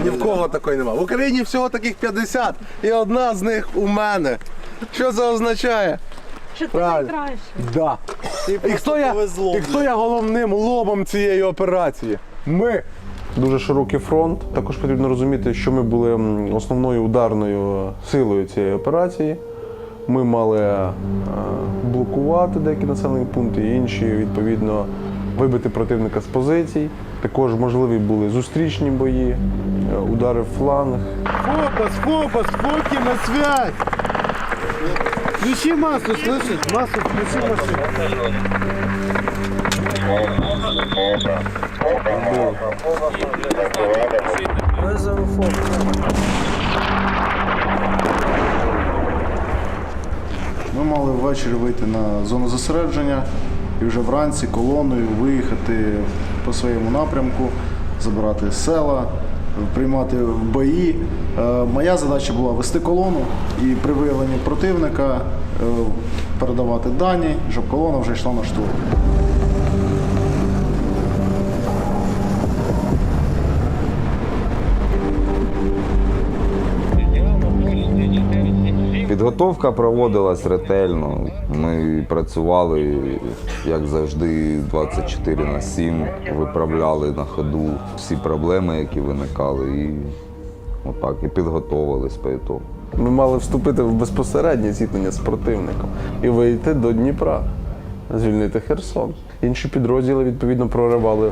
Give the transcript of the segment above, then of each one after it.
Ні в кого такої нема. В Україні всього таких 50, і одна з них у мене. Що це означає? Що ти найкраще. Да. І хто є головним лобом цієї операції? Ми. Дуже широкий фронт. Також потрібно розуміти, що ми були основною ударною силою цієї операції. Ми мали блокувати деякі населені пункти, інші, відповідно, вибити противника з позицій. Також можливі були зустрічні бої, удари в фланг. Фокус, фоки на связь! Включи массу, слышишь? Массу включи машину. Вызову фокус. Ми мали ввечері вийти на зону зосередження і вже вранці колоною виїхати по своєму напрямку, забирати села, приймати бої. Моя задача була вести колону і при виявленні противника передавати дані, щоб колона вже йшла на штурм. Підготовка проводилась ретельно. Ми працювали, як завжди, 24/7, виправляли на ходу всі проблеми, які виникали, і отак, і підготовились по ітогу. Ми мали вступити в безпосереднє зіткнення з противником і вийти до Дніпра, звільнити Херсон. Інші підрозділи, відповідно, проривали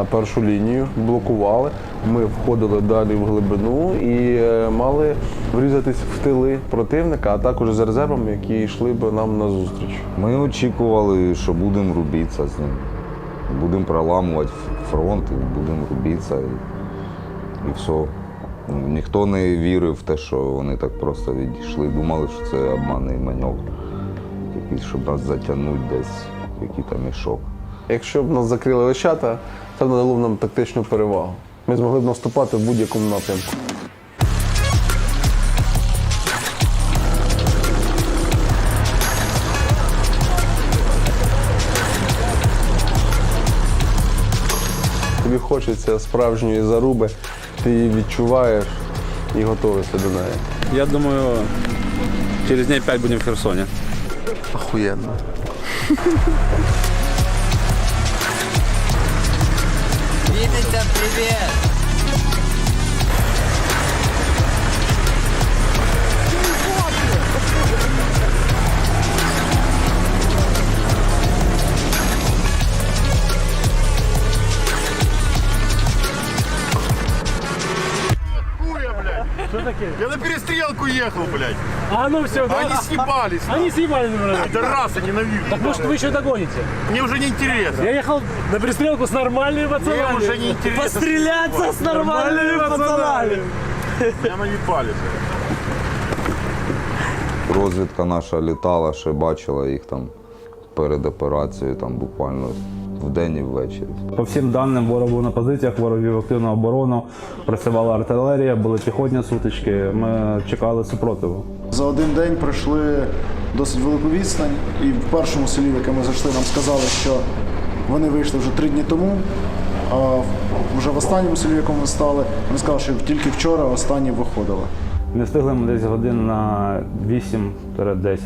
першу лінію, блокували. Ми входили далі в глибину і мали врізатись в тили противника, а також з резервами, які йшли б нам на зустріч. Ми очікували, що будемо рубитися з ним. Будемо проламувати фронт, і будемо рубитися, і все. Ніхто не вірив в те, що вони так просто відійшли. Думали, що це обманний маневр, якийсь, щоб нас затягнути десь в який там мішок. Якщо б нас закрили Ощата, це надало б нам тактичну перевагу. Ми змогли б наступати в будь-якому напрямку. Тобі хочеться справжньої заруби, ти її відчуваєш і готуєшся до неї. Я думаю, через дней 5 будем в Херсоне. Охуєнно. Витя, привет! Я на перестрелку ехал, блядь. А ну все, да? Они съебались. Они съебали, наверное. Пидорасы, ненавижу. Так может вы еще догоните? Мне уже не интересно. Я ехал на перестрелку с нормальными пацанами. Мне уже не интересно. Постреляться с нормальными пацанами. Меня наебали. Розвідка наша літала, ще бачила їх там перед операцією, там буквально вдень і ввечері. По всім даним, ворог був на позиціях, ворог вів активну оборону, працювала артилерія, були піхотні сутички, ми чекали супротиву. За один день пройшли досить велику відстань, і в першому селі, в яке ми зайшли, нам сказали, що вони вийшли вже 3 дні тому, а вже в останньому селі, в якому ми стали, вони сказали, що тільки вчора останні виходили. Не встигли ми десь годин на 8-10.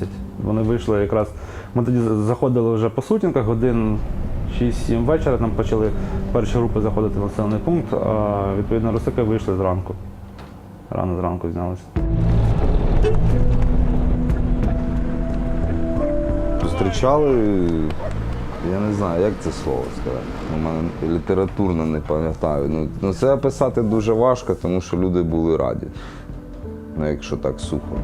Вони вийшли якраз, ми тоді заходили вже по сутінках, годин 6-7 вечора, там почали перші групи заходити в населений пункт, а відповідно русаки вийшли зранку. Рано зранку знялися. Зустрічали, я не знаю, як це слово сказати. У мене літературно не пам'ятаю. Ну, це описати дуже важко, тому що люди були раді. Ну, якщо так сухо.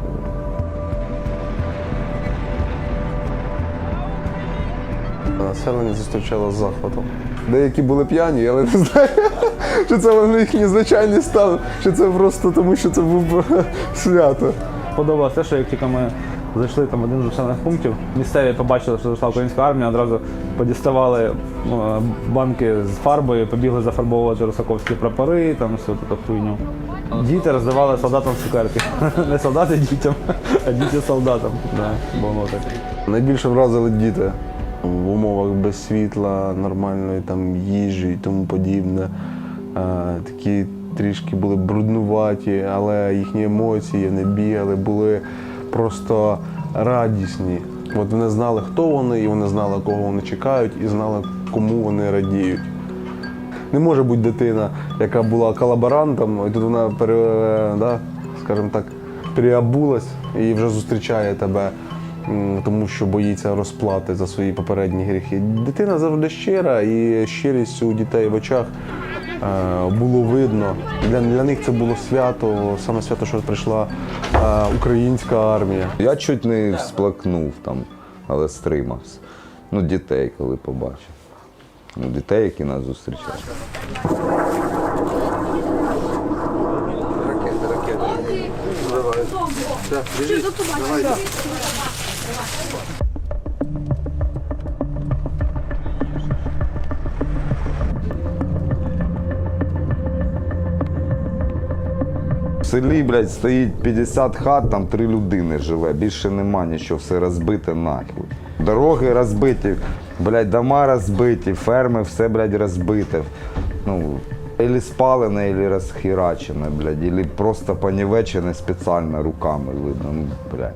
Населення зустрічало з захватом. Деякі були п'яні, але не знаю, чи це вони їхній звичайний стан, чи це просто тому, що це був свято. Подобалося те, що як тільки ми зайшли там в один з населених пунктів, місцеві побачили, що зайшла українська армія, одразу подіставали банки з фарбою, побігли зафарбовувати русаковські прапори, там всю таку хуйню. Діти роздавали солдатам цукерки. Не солдати дітям, а діти солдатам. Да, було таке. Найбільше вразили діти. в умовах без світла, нормальної там їжі і тому подібне. Такі трішки були бруднуваті, але їхні емоції не бігали, були просто радісні. От вони знали, хто вони, і вони знали, кого вони чекають, і знали, кому вони радіють. Не може бути дитина, яка була колаборантом, і тут вона, скажімо так, переобулась і вже зустрічає тебе, тому що боїться розплати за свої попередні гріхи. Дитина завжди щира, і щирість у дітей в очах було видно. Для них це було свято, саме свято, що прийшла українська армія. Я чуть не всплакнув там, але стримався. Ну, дітей, коли побачив. Ну, дітей, які нас зустрічають. В селі, блядь, стоїть 50 хат, там 3 людини живе, більше нема нічого, все розбите нахуй. Дороги розбиті, блядь, дома розбиті, ферми, все, блядь, розбите. Ну, ілі спалене, ілі розхерачене, блядь, ілі просто понівечене спеціально руками видно, ну, блядь.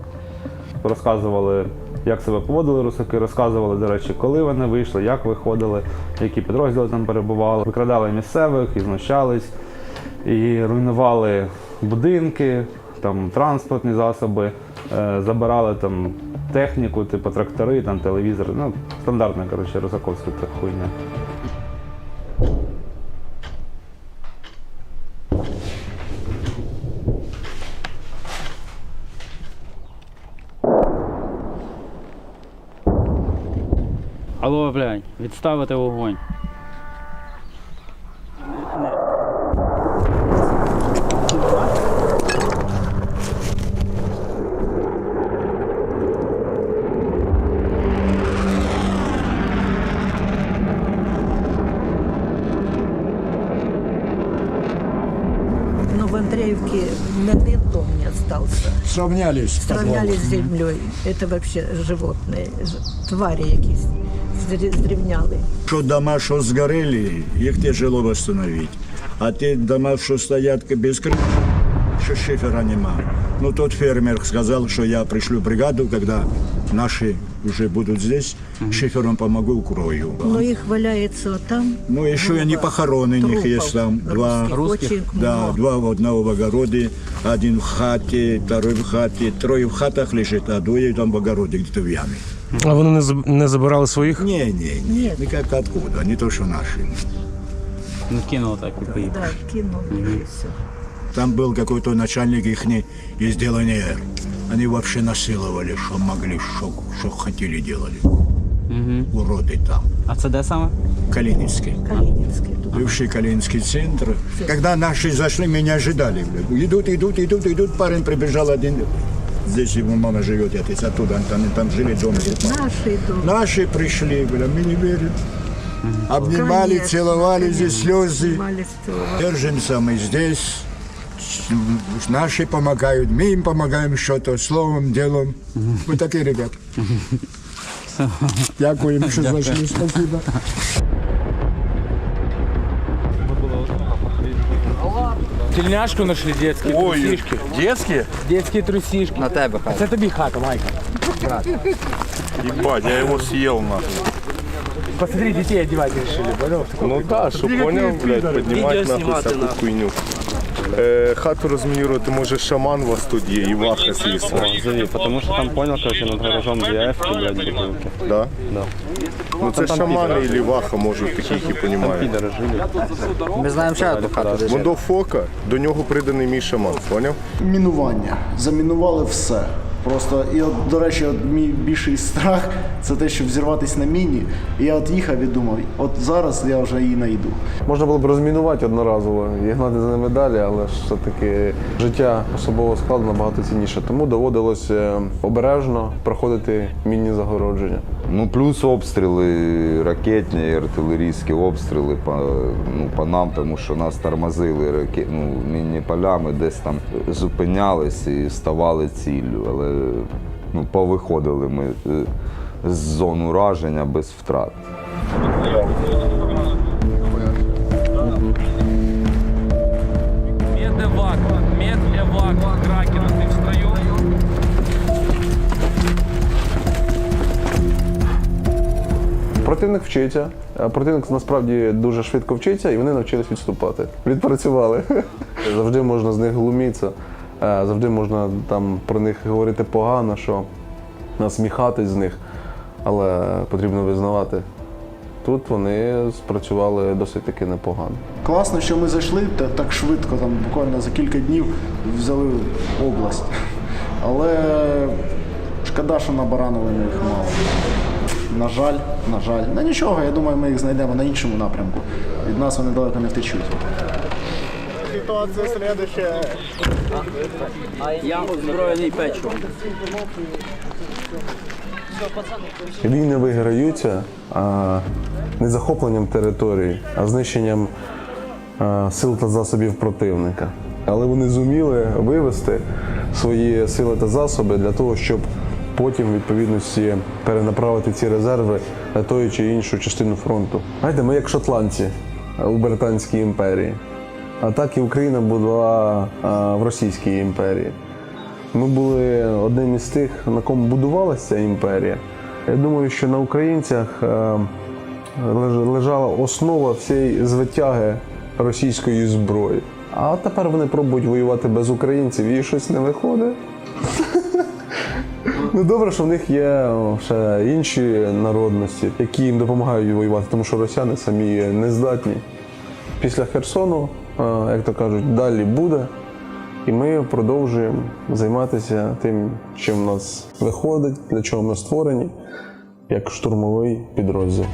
Розказували, як себе поводили русаки, розказували, до речі, коли вони вийшли, як виходили, які підрозділи там перебували. Викрадали місцевих і знущались, і руйнували будинки, там, транспортні засоби, забирали там техніку, типу трактори, там, телевізори. Ну, стандартна, коротше, русаковська хуйня. Алло, блядь, відставити вогонь. Но в Андреевке ни один дом не остался. Сравнялись. Сравнялись с землей. Это вообще животные, твари якісь, зрівняли. Що дома, що згорели, їх тяжело восстановить. А ті дома, що стоять без крыши, що шифера нема. Ну, тот фермер сказал, что я пришлю бригаду, когда наши уже будут здесь, шифером помогу, укрою. Но их валяется там. Ну, еще и не похороны, у них есть там два. Русских? Да, два в одного в огороде, один в хате, второй в хате, трое в хатах лежит, а двое там в огороде, где-то в яме. А вони не забирали своїх? Не, никак откуда, не то, что наши. Ну кинуло так і поїхав. Да, кинули и все. Там был какой-то начальник их из делания. Они вообще насиловали, что могли, что хотели делали. Уроды там. А це де саме? Калининский. Калининский. Бывший Калининский центр. Когда наши зашли, меня ожидали. Идут, парень прибежал один. Здесь его мама живет, отец оттуда, они там жили дома. Наши дома. Наши пришли, бля, мы не верим. Обнимали, Конечно, целовали, здесь слезы. Обнимались, целовали. Держимся мы здесь. Наши помогают, мы им помогаем что-то, словом, делом. Мы такие ребята. Дякуем, что зашли, спасибо. Тельняшку знайшли, детські трусішки. Детские? Детські трусішки. На тебе А хай. це тобі хата, Майка. Ебать, я его съел нахуй. Посмотри, дітей одягати решили, понял? Ну да, щоб поняв, блядь, піднімати нахуй всяку хуйню. Хату розмінірувати може шаман у вас тут є, і ваха звісно. Потому що там понял, короче, над гаражом ДФ, блядь, бутилки. Да? Да. Ну це шамани і ваха можуть таких і понімають. Підери жили. Ми знаємо ще одну хату, де Ну жили. до фока, до нього приданий мій шаман, поняв? Мінування. Замінували все. Просто, і от, до речі, от мій більший страх це те, щоб взірватися на міні. І я от їхав і думав, от зараз я вже її знайду. Можна було б розмінувати одноразово і гнати за ними далі, але ж все-таки життя особового складу набагато цінніше. Тому доводилось обережно проходити мінні загородження. Ну, плюс обстріли, ракетні, артилерійські обстріли по нам, тому що нас тормозили мінні полями, десь там зупинялись і ставали ціллю. Але повиходили ми з зон ураження без втрат. Медэвак, медэвак, Кракен, ты в строю? Противник вчиться. Противник насправді дуже швидко вчиться, і вони навчились відступати. Відпрацювали. Завжди можна з них глумитися, завжди можна там про них говорити погано, що насміхатись з них, але потрібно визнавати. Тут вони спрацювали досить таки непогано. Класно, що ми зайшли так швидко, там буквально за кілька днів взяли область. Але шкода, що набаранили ми їх мало. На жаль. Ну нічого, я думаю, ми їх знайдемо на іншому напрямку. Від нас вони далеко не втечуть. Ситуація слідуща. Я озброєний печивом. Війни виграються не захопленням території, а знищенням сил та засобів противника. Але вони зуміли вивести свої сили та засоби для того, щоб потім, в відповідності, перенаправити ці резерви на ту чи іншу частину фронту. Знаєте, ми як шотландці у Британській імперії, а так і Україна була в Російській імперії. Ми були одним із тих, на кому будувалася ця імперія. Я думаю, що на українцях лежала основа всієї звитяги російської зброї. А тепер вони пробують воювати без українців і щось не виходить. Ну добре, що в них є ще інші народності, які їм допомагають воювати, тому що росіяни самі не здатні. Після Херсону, як то кажуть, далі буде. І ми продовжуємо займатися тим, чим в нас виходить, для чого ми створені, як штурмовий підрозділ.